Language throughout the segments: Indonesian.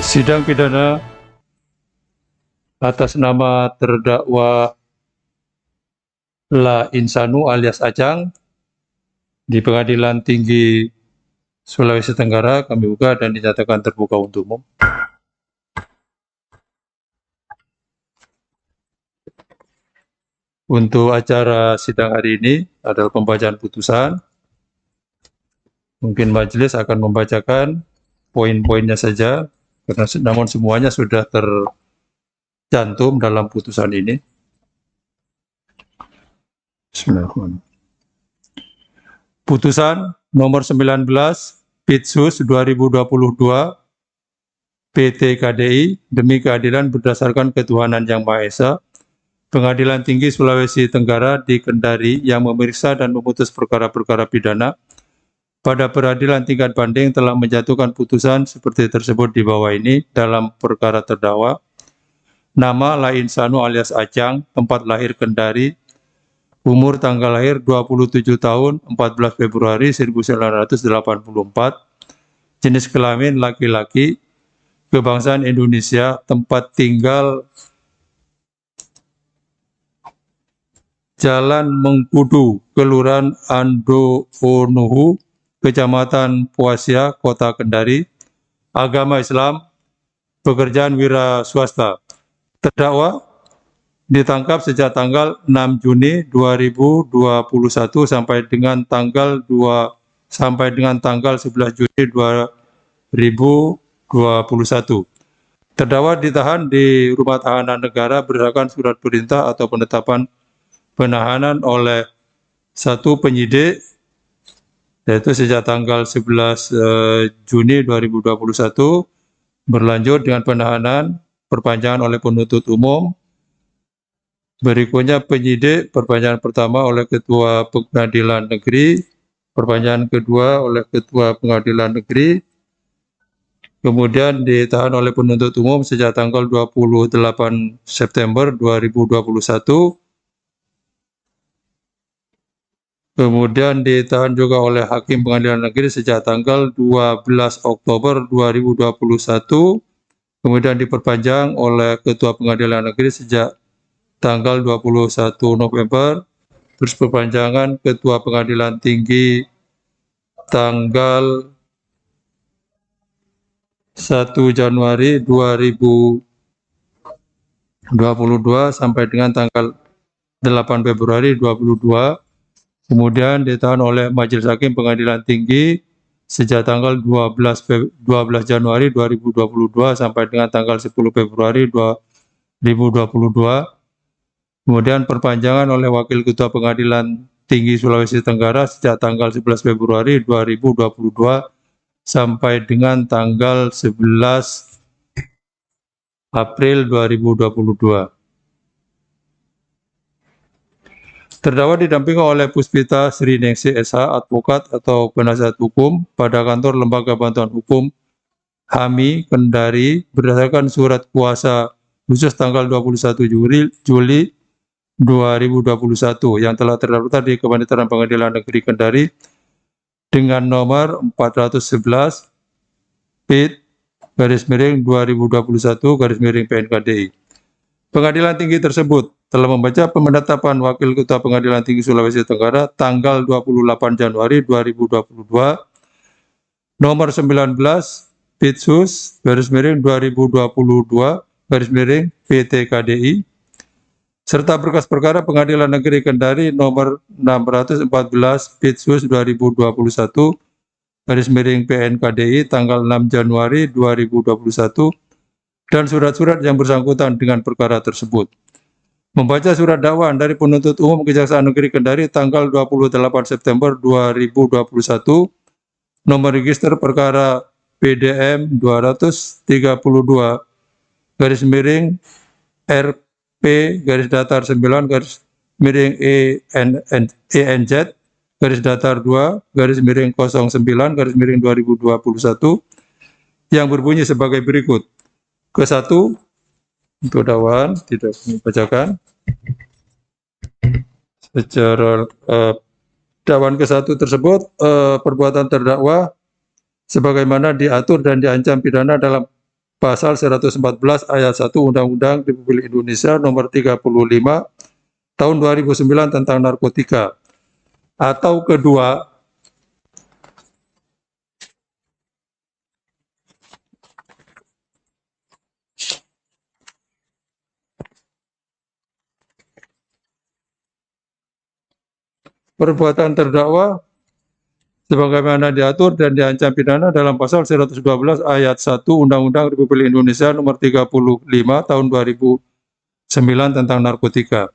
Sidang pidana atas nama terdakwa La Insanu alias Ajang di Pengadilan Tinggi Sulawesi Tenggara kami buka dan dinyatakan terbuka untuk umum. Untuk acara sidang hari ini adalah pembacaan putusan. Mungkin majelis akan membacakan poin-poinnya saja, namun semuanya sudah tercantum dalam putusan ini. Bismillahirrahmanirrahim. Putusan nomor 19 Pitsus 2022 PT KDI demi keadilan berdasarkan ketuhanan yang Maha Esa, Pengadilan Tinggi Sulawesi Tenggara di Kendari yang memeriksa dan memutus perkara-perkara pidana pada peradilan tingkat banding telah menjatuhkan putusan seperti tersebut di bawah ini dalam perkara terdakwa. Nama La Insanu alias Ajang, tempat lahir Kendari, umur tanggal lahir 27 tahun 14 Februari 1984, jenis kelamin laki-laki, kebangsaan Indonesia, tempat tinggal Jalan Mengkudu, Kelurahan Andowonuhu, Kecamatan Puasia, Kota Kendari, agama Islam, pekerjaan wira swasta. Terdakwa ditangkap sejak tanggal 6 Juni 2021 sampai dengan tanggal 11 Juni 2021. Terdakwa ditahan di rumah tahanan negara berdasarkan surat perintah atau penetapan penahanan oleh satu penyidik, yaitu sejak tanggal 11 Juni 2021, berlanjut dengan penahanan perpanjangan oleh penuntut umum. Berikutnya penyidik, perpanjangan pertama oleh Ketua Pengadilan Negeri, perpanjangan kedua oleh Ketua Pengadilan Negeri, kemudian ditahan oleh penuntut umum sejak tanggal 28 September 2021, kemudian ditahan juga oleh Hakim Pengadilan Negeri sejak tanggal 12 Oktober 2021, kemudian diperpanjang oleh Ketua Pengadilan Negeri sejak tanggal 21 November, terus perpanjangan Ketua Pengadilan Tinggi tanggal 1 Januari 2022 sampai dengan tanggal 8 Februari 2022, kemudian ditahan oleh Majelis Hakim Pengadilan Tinggi sejak tanggal 12 Januari 2022 sampai dengan tanggal 10 Februari 2022, kemudian perpanjangan oleh Wakil Ketua Pengadilan Tinggi Sulawesi Tenggara sejak tanggal 11 Februari 2022 sampai dengan tanggal 11 April 2022. Terdakwa didampingi oleh Puspita Sri Ningsih SH, advokat atau penasihat hukum pada kantor Lembaga Bantuan Hukum HAMI Kendari berdasarkan surat kuasa khusus tanggal 21 Juli 2021 yang telah terdaftar di Kepanitiaan Pengadilan Negeri Kendari dengan nomor 411 PIT /2021 /PNKDI. Pengadilan Tinggi tersebut telah membaca penetapan Wakil Ketua Pengadilan Tinggi Sulawesi Tenggara tanggal 28 Januari 2022 nomor 19 Pitsus /2022 PT KDI serta berkas perkara Pengadilan Negeri Kendari nomor 614 Pitsus 2021 /PNKDI tanggal 6 Januari 2021 dan surat-surat yang bersangkutan dengan perkara tersebut. Membaca surat dakwaan dari penuntut umum Kejaksaan Negeri Kendari tanggal 28 September 2021 nomor register perkara PDM 232 RP-DATAR 9-ENZ-2-09-2021 yang berbunyi sebagai berikut. Ke-1, untuk dakwaan tidak dibacakan secara dakwaan ke-1 tersebut, perbuatan terdakwa sebagaimana diatur dan diancam pidana dalam Pasal 114 ayat 1 Undang-Undang Republik Indonesia Nomor 35 Tahun 2009 tentang narkotika. Atau kedua, perbuatan terdakwa sebagaimana diatur dan diancam pidana dalam pasal 112 ayat 1 Undang-Undang Republik Indonesia Nomor 35 Tahun 2009 tentang narkotika.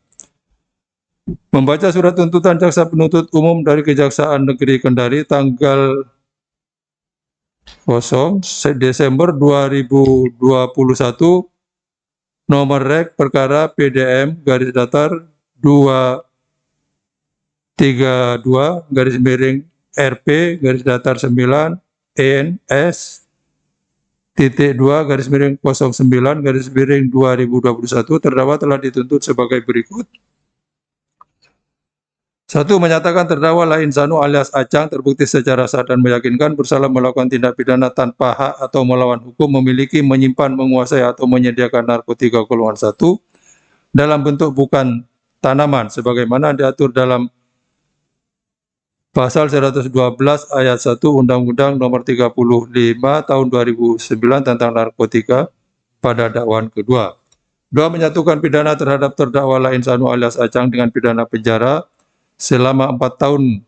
Membaca surat tuntutan jaksa penuntut umum dari Kejaksaan Negeri Kendari tanggal 0 Desember 2021 nomor rek perkara PDM garis datar 232 garis miring RP garis datar 9 ENS titik 2 garis miring 09 garis miring 2021 terdakwa telah dituntut sebagai berikut. 1. Menyatakan terdakwa Lain Sanu alias Acang terbukti secara sah dan meyakinkan bersalah melakukan tindak pidana tanpa hak atau melawan hukum, memiliki, menyimpan, menguasai atau menyediakan narkotika golongan 1 dalam bentuk bukan tanaman sebagaimana diatur dalam Pasal 112 ayat 1 Undang-Undang Nomor 35 Tahun 2009 tentang narkotika pada dakwaan kedua. 2. Menyatukan pidana terhadap terdakwa Lain Sanu alias Acang dengan pidana penjara selama 4 tahun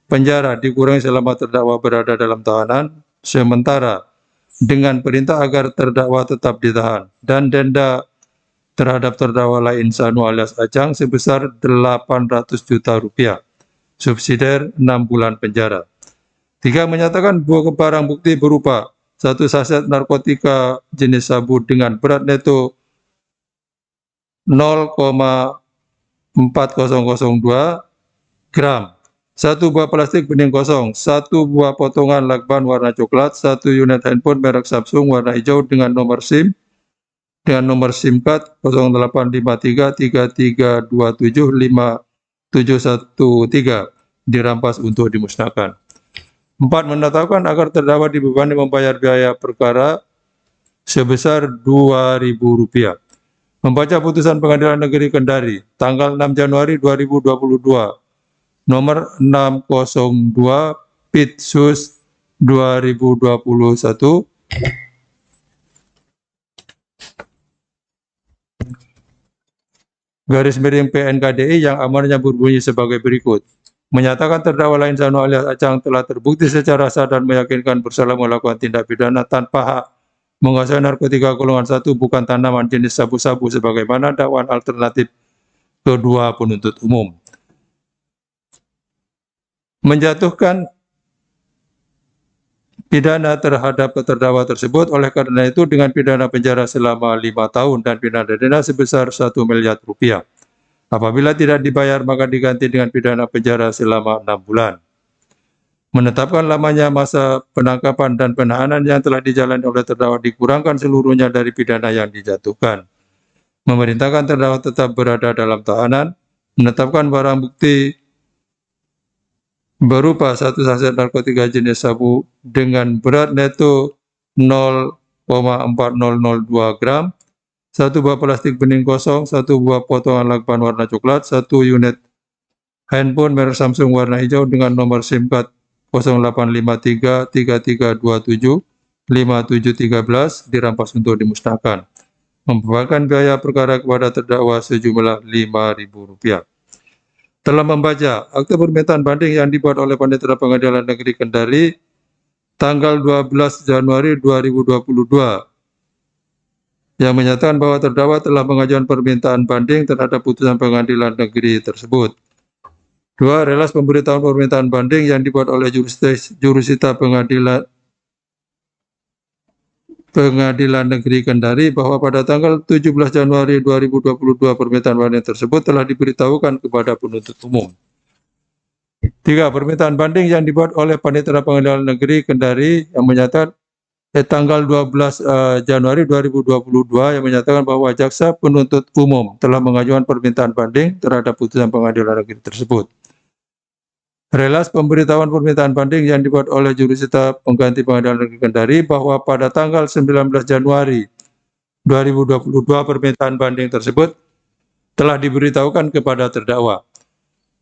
penjara dikurangi selama terdakwa berada dalam tahanan sementara dengan perintah agar terdakwa tetap ditahan, dan denda terhadap terdakwa Lain Sanu alias Acang sebesar 800 juta rupiah. Subsidiar 6 bulan penjara. 3. Menyatakan bahwa barang bukti berupa 1 saset narkotika jenis sabu dengan berat neto 0,4002 gram, 1 buah plastik bening kosong, 1 buah potongan lakban warna coklat, 1 unit handphone merek Samsung warna hijau dengan nomor SIM card 085333275713 dirampas untuk dimusnahkan. 4. Menetapkan agar terdakwa dibebani membayar biaya perkara sebesar Rp2.000. Membaca putusan Pengadilan Negeri Kendari tanggal 6 Januari 2022 nomor 602 Pitsus 2021 garis miring PNKDI yang amarnya berbunyi sebagai berikut. Menyatakan terdakwa Lain Sanu alias Acang telah terbukti secara sah dan meyakinkan bersalah melakukan tindak pidana tanpa hak menguasai narkotika golongan 1 bukan tanaman jenis sabu-sabu sebagaimana dakwaan alternatif kedua penuntut umum. Menjatuhkan pidana terhadap terdakwa tersebut, oleh karena itu dengan pidana penjara selama 5 tahun dan pidana denda sebesar 1 miliar rupiah. Apabila tidak dibayar maka diganti dengan pidana penjara selama 6 bulan. Menetapkan lamanya masa penangkapan dan penahanan yang telah dijalani oleh terdakwa dikurangkan seluruhnya dari pidana yang dijatuhkan. Memerintahkan terdakwa tetap berada dalam tahanan. Menetapkan barang bukti berupa 1 saset narkotika jenis sabu dengan berat neto 0,4002 gram, 1 buah plastik bening kosong, 1 buah potongan lakban warna coklat, 1 unit handphone merek Samsung warna hijau dengan nomor SIM card 085333275713 dirampas untuk dimusnahkan. Membebankan biaya perkara kepada terdakwa sejumlah Rp5.000. Telah membaca akte permintaan banding yang dibuat oleh Panitera Pengadilan Negeri Kendari tanggal 12 Januari 2022 yang menyatakan bahwa terdakwa telah mengajukan permintaan banding terhadap putusan pengadilan negeri tersebut. 2. Relas pemberitahuan permintaan banding yang dibuat oleh jurusita Pengadilan Negeri Kendari bahwa pada tanggal 17 Januari 2022 permintaan banding tersebut telah diberitahukan kepada penuntut umum. 3. Permintaan banding yang dibuat oleh Panitera Pengadilan Negeri Kendari yang menyatakan tanggal 12 Januari 2022 yang menyatakan bahwa jaksa penuntut umum telah mengajukan permintaan banding terhadap putusan pengadilan negeri tersebut. Relas pemberitahuan permintaan banding yang dibuat oleh jurusita pengganti Pengadilan Negeri Kendari bahwa pada tanggal 19 Januari 2022 permintaan banding tersebut telah diberitahukan kepada terdakwa.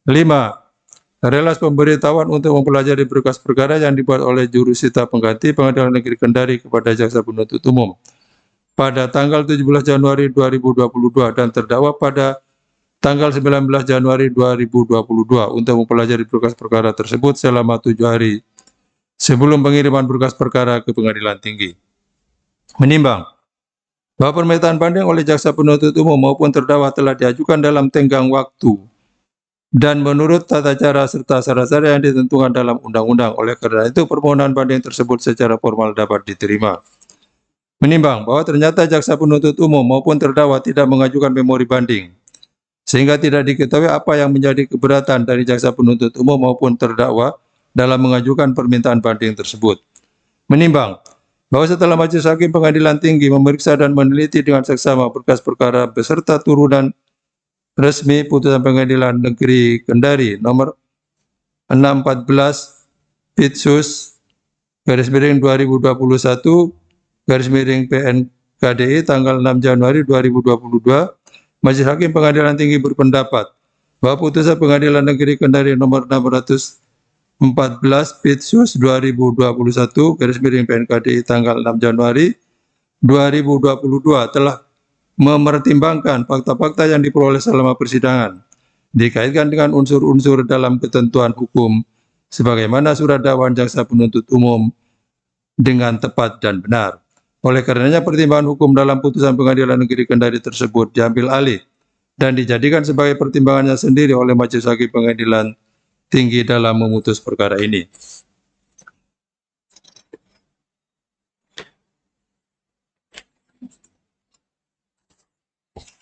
5. Relas pemberitahuan untuk mempelajari berkas perkara yang dibuat oleh jurusita pengganti Pengadilan Negeri Kendari kepada jaksa penuntut umum pada tanggal 17 Januari 2022 dan terdakwa pada tanggal 19 Januari 2022 untuk mempelajari berkas perkara tersebut selama 7 hari sebelum pengiriman berkas perkara ke Pengadilan Tinggi. Menimbang bahwa permintaan banding oleh jaksa penuntut umum maupun terdakwa telah diajukan dalam tenggang waktu dan menurut tata cara serta syarat-syarat yang ditentukan dalam undang-undang. Oleh karena itu, permohonan banding tersebut secara formal dapat diterima. Menimbang bahwa ternyata jaksa penuntut umum maupun terdakwa tidak mengajukan memori banding, sehingga tidak diketahui apa yang menjadi keberatan dari jaksa penuntut umum maupun terdakwa dalam mengajukan permintaan banding tersebut. Menimbang bahwa setelah Majelis Hakim Pengadilan Tinggi memeriksa dan meneliti dengan seksama berkas perkara beserta turunan resmi putusan Pengadilan Negeri Kendari nomor 614 Pitsus /2021 PN/KDI tanggal 6 Januari 2022, Majelis Hakim Pengadilan Tinggi berpendapat bahwa putusan Pengadilan Negeri Kendari nomor 614 Pitsus 2021 PN/KDI tanggal 6 Januari 2022 telah mempertimbangkan fakta-fakta yang diperoleh selama persidangan dikaitkan dengan unsur-unsur dalam ketentuan hukum sebagaimana surat dakwaan jaksa penuntut umum dengan tepat dan benar. Oleh karenanya, pertimbangan hukum dalam putusan Pengadilan Negeri Kendari tersebut diambil alih dan dijadikan sebagai pertimbangannya sendiri oleh Majelis Hakim Pengadilan Tinggi dalam memutus perkara ini.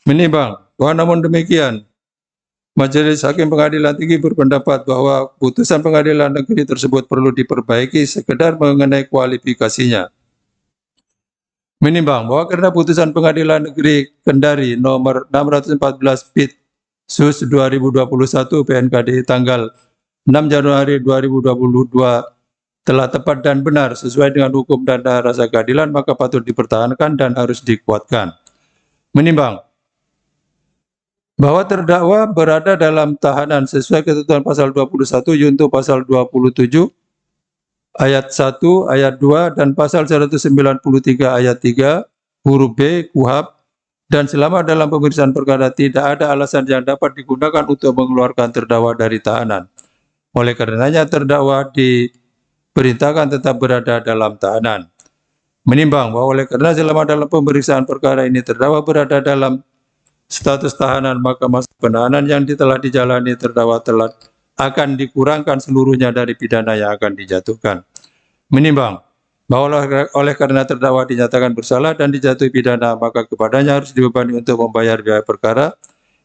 Menimbang bahwa namun demikian, Majelis Hakim Pengadilan Tinggi berpendapat bahwa putusan Pengadilan Negeri tersebut perlu diperbaiki sekedar mengenai kualifikasinya. Menimbang bahwa karena putusan Pengadilan Negeri Kendari nomor 614 Pitsus 2021 PN/KDI tanggal 6 Januari 2022 telah tepat dan benar sesuai dengan hukum dan rasa keadilan, maka patut dipertahankan dan harus dikuatkan. Menimbang bahwa terdakwa berada dalam tahanan sesuai ketentuan pasal 21 junto pasal 27 ayat 1, ayat 2, dan pasal 193 ayat 3, huruf B, KUHP, dan selama dalam pemeriksaan perkara tidak ada alasan yang dapat digunakan untuk mengeluarkan terdakwa dari tahanan. Oleh karenanya terdakwa diperintahkan tetap berada dalam tahanan. Menimbang bahwa oleh karena selama dalam pemeriksaan perkara ini terdakwa berada dalam status tahanan, maka masa penahanan yang telah dijalani terdakwa telah akan dikurangkan seluruhnya dari pidana yang akan dijatuhkan. Menimbang bahwa oleh karena terdakwa dinyatakan bersalah dan dijatuhi pidana, maka kepadanya harus dibebani untuk membayar biaya perkara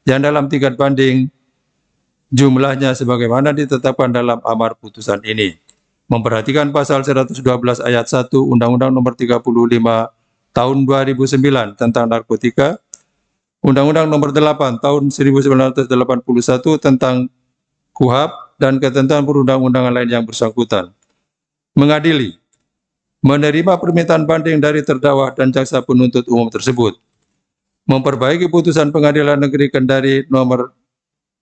yang dalam tingkat banding jumlahnya sebagaimana ditetapkan dalam amar putusan ini. Memperhatikan pasal 112 ayat 1 Undang-Undang Nomor 35 Tahun 2009 tentang narkotika, Undang-Undang Nomor 8 Tahun 1981 tentang KUHP, dan ketentuan perundang-undangan lain yang bersangkutan. Mengadili, menerima permintaan banding dari terdakwa dan jaksa penuntut umum tersebut, memperbaiki putusan Pengadilan Negeri Kendari nomor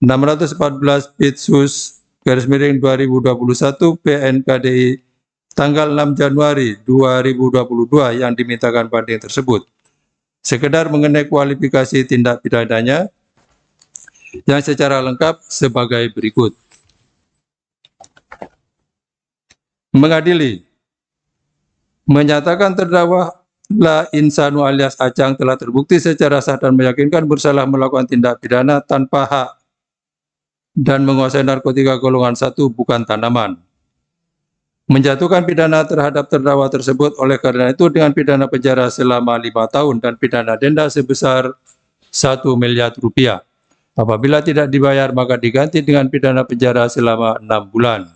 614 Pitsus /2021 PN/KDI tanggal 6 Januari 2022 yang dimintakan banding tersebut, sekedar mengenai kualifikasi tindak pidananya yang secara lengkap sebagai berikut. Mengadili, menyatakan terdakwa La Insanu alias Acang telah terbukti secara sah dan meyakinkan bersalah melakukan tindak pidana tanpa hak dan menguasai narkotika golongan 1 bukan tanaman. Menjatuhkan pidana terhadap terdakwa tersebut oleh karena itu dengan pidana penjara selama 5 tahun dan pidana denda sebesar 1 miliar rupiah. Apabila tidak dibayar, maka diganti dengan pidana penjara selama 6 bulan.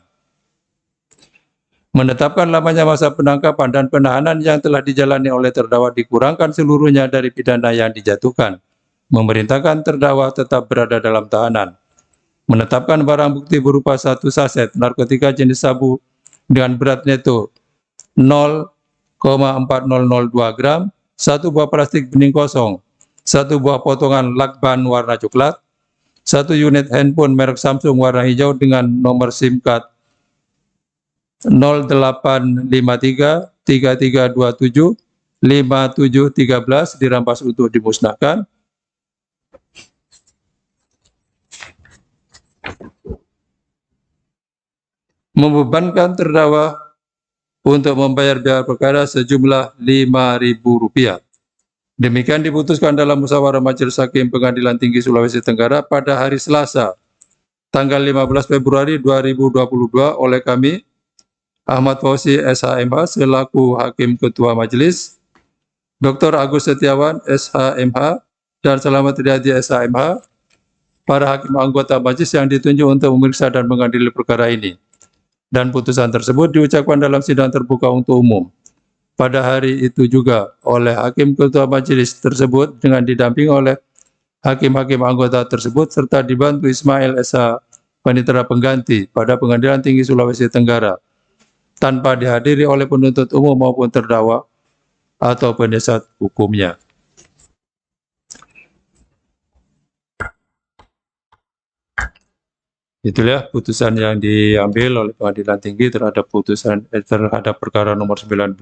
Menetapkan lamanya masa penangkapan dan penahanan yang telah dijalani oleh terdakwa dikurangkan seluruhnya dari pidana yang dijatuhkan. Memerintahkan terdakwa tetap berada dalam tahanan. menetapkan barang bukti berupa 1 saset narkotika jenis sabu dengan berat neto 0,4002 gram, 1 buah plastik bening kosong, 1 buah potongan lakban warna coklat, 1 unit handphone merek Samsung warna hijau dengan nomor SIM card 0853 3327 5713 dirampas untuk dimusnahkan. Membebankan terdakwa untuk membayar biaya perkara sejumlah Rp5.000. Demikian diputuskan dalam musyawarah Majelis Hakim Pengadilan Tinggi Sulawesi Tenggara pada hari Selasa, tanggal 15 Februari 2022 oleh kami, Ahmad Fauzi SHMH selaku Hakim Ketua Majelis, Dr. Agus Setiawan SHMH, dan Selamat Riyadi SHMH, para hakim anggota majelis yang ditunjuk untuk memeriksa dan mengadili perkara ini. Dan putusan tersebut diucapkan dalam sidang terbuka untuk umum pada hari itu juga oleh Hakim Ketua Majelis tersebut dengan didampingi oleh hakim-hakim anggota tersebut serta dibantu Ismail SH Panitera Pengganti pada Pengadilan Tinggi Sulawesi Tenggara tanpa dihadiri oleh penuntut umum maupun terdakwa atau penasihat hukumnya. Itulah putusan yang diambil oleh Pengadilan Tinggi terhadap terhadap perkara nomor 19.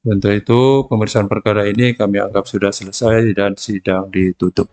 Untuk itu, pemeriksaan perkara ini kami anggap sudah selesai dan sidang ditutup.